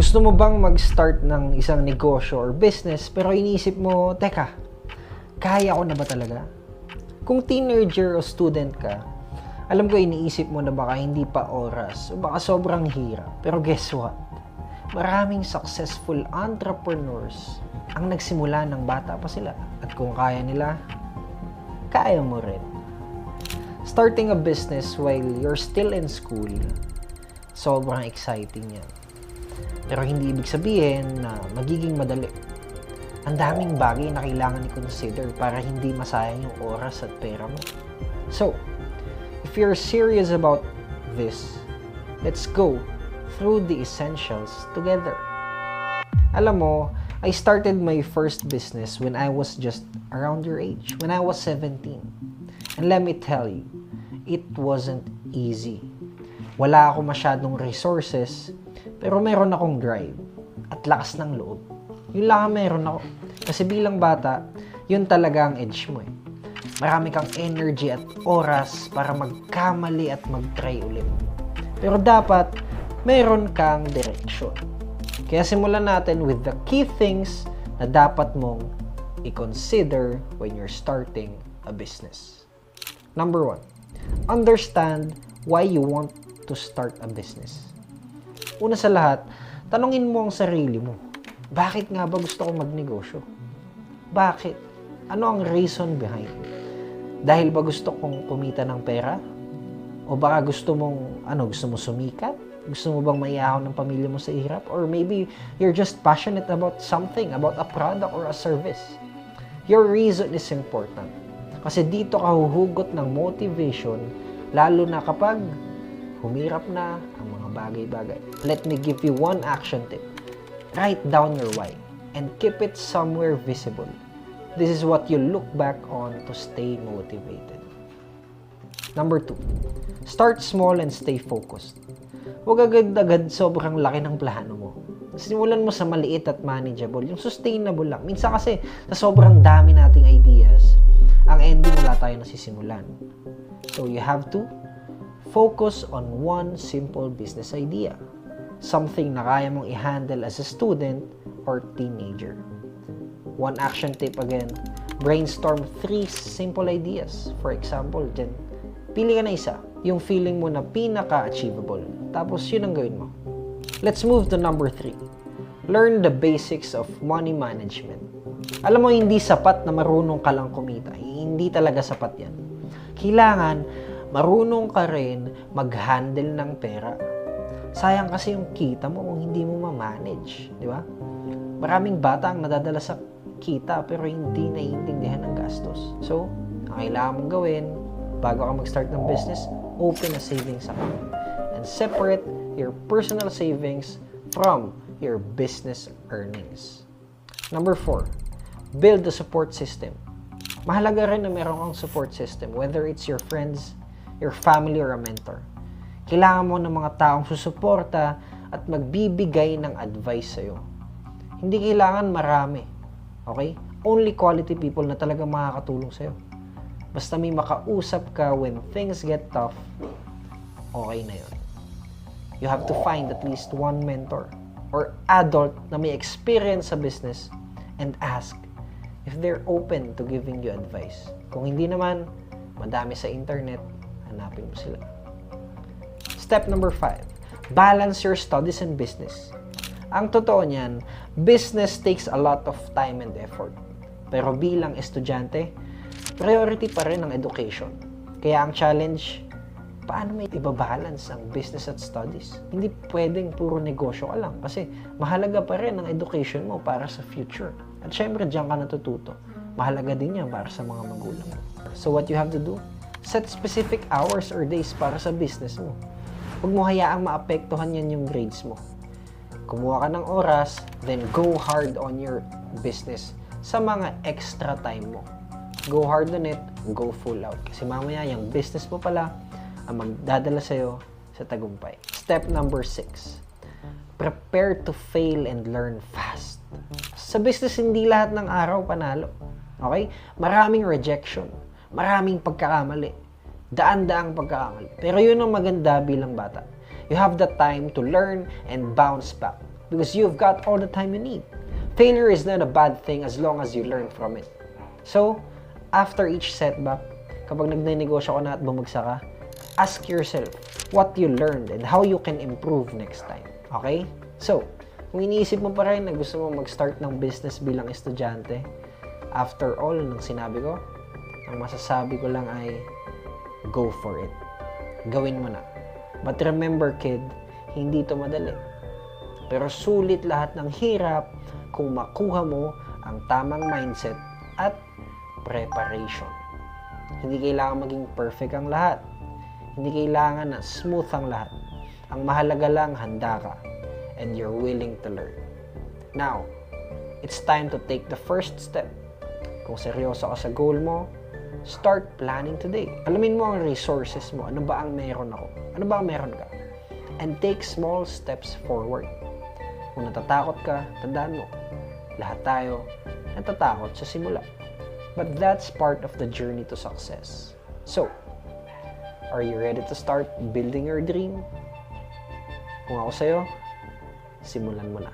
Gusto mo bang mag-start ng isang negosyo or business pero iniisip mo, teka, kaya ko na ba talaga? Kung teenager o student ka, alam ko iniisip mo na baka hindi pa oras o baka sobrang hirap. Pero guess what? Maraming successful entrepreneurs ang nagsimula ng bata pa sila. At kung kaya nila, kaya mo rin. Starting a business while you're still in school, sobrang exciting yan. Pero hindi ibig sabihin na magiging madali. Ang daming bagay na kailangan i-consider para hindi masayang yung oras at pera mo. So, if you're serious about this, let's go through the essentials together. Alam mo, I started my first business when I was just around your age, when I was 17. And let me tell you, it wasn't easy. Wala ako masyadong resources, pero meron akong drive at lakas ng loob. Yun lang ang meron ako. Kasi bilang bata, yun talaga ang edge mo eh. Marami kang energy at oras para magkamali at mag-try ulit. Pero dapat, meron kang direction. Kaya simulan natin with the key things na dapat mong i-consider when you're starting a business. Number 1, understand why you want to start a business. Una sa lahat, tanungin mo ang sarili mo. Bakit nga ba gusto kong magnegosyo? Bakit? Ano ang reason behind? Dahil ba gusto kong kumita ng pera? O baka gusto mong sumikat? Gusto mo bang maiahon ng pamilya mo sa hirap? Or maybe you're just passionate about something, about a product or a service. Your reason is important. Kasi dito ka huhugot ng motivation, lalo na kapag humirap na ang mga bagay-bagay. Let me give you one action tip. Write down your why and keep it somewhere visible. This is what you look back on to stay motivated. Number 2, start small and stay focused. Huwag agad-agad sobrang laki ng plano mo. Simulan mo sa maliit at manageable, yung sustainable lang. Minsan kasi sa sobrang dami nating ideas, ang ending wala tayo nasisimulan. So you have to focus on one simple business idea. Something na kaya mong i-handle as a student or teenager. One action tip again, brainstorm 3 simple ideas. For example, dyan, pili ka na isa. Yung feeling mo na pinaka-achievable. Tapos yun ang gawin mo. Let's move to number 3. Learn the basics of money management. Alam mo, hindi sapat na marunong ka lang kumita. Hindi talaga sapat yan. Kailangan marunong ka rin mag-handle ng pera. Sayang kasi yung kita mo kung hindi mo ma-manage, di ba? Maraming bata ang nadadala sa kita pero hindi naiintindihan ng gastos. So, ang kailangan mong gawin bago ka mag-start ng business, open a savings account and separate your personal savings from your business earnings. Number 4, build a support system. Mahalaga rin na meron kang support system, whether it's your friends, your family, or a mentor. Kailangan mo ng mga taong susuporta at magbibigay ng advice sa'yo. Hindi kailangan marami. Okay? Only quality people na talagang makakatulong sa'yo. Basta may makausap ka when things get tough, okay na yun. You have to find at least one mentor or adult na may experience sa business and ask if they're open to giving you advice. Kung hindi naman, madami sa internet, hanapin mo sila. Step number 5, balance your studies and business. Ang totoo niyan, business takes a lot of time and effort. Pero bilang estudyante, priority pa rin ang education. Kaya ang challenge, paano may ibabalance ang business at studies? Hindi pwedeng puro negosyo ka lang kasi mahalaga pa rin ang education mo para sa future. At syempre, diyan ka natututo. Mahalaga din yan para sa mga magulang. So what you have to do? Set specific hours or days para sa business mo. Huwag mo hayaang maapektuhan yan yung grades mo. Kumuha ka ng oras, then go hard on your business sa mga extra time mo. Go hard on it, go full out. Kasi mamaya yung business mo pala ang magdadala sa'yo sa tagumpay. Step number 6, prepare to fail and learn fast. Sa business, hindi lahat ng araw panalo. Okay? Maraming rejection, maraming pagkakamali, daan-daang pagkakamali. Pero yun ang maganda bilang bata. You have the time to learn and bounce back. because you've got all the time you need. Failure is not a bad thing as long as you learn from it. So, after each setback, kapag nagnenegosyo ka na at bumagsak ka, ask yourself what you learned and how you can improve next time. Okay? So, kung iniisip mo pa rin na gusto mo mag-start ng business bilang estudyante, after all ng sinabi ko, ang masasabi ko lang ay go for it. Gawin mo na. But remember, kid, hindi ito madali. Pero sulit lahat ng hirap kung makuha mo ang tamang mindset at preparation. Hindi kailangan maging perfect ang lahat. Hindi kailangan na smooth ang lahat. Ang mahalaga lang, handa ka and you're willing to learn. Now, it's time to take the first step. Kung seryoso ka sa goal mo, start planning today. Alamin mo ang resources mo. Ano ba ang meron ako? Ano ba ang meron ka? And take small steps forward. Kung natatakot ka, tandaan mo, lahat tayo natatakot sa simula. But that's part of the journey to success. So, are you ready to start building your dream? Kung ako sa'yo, simulan mo na.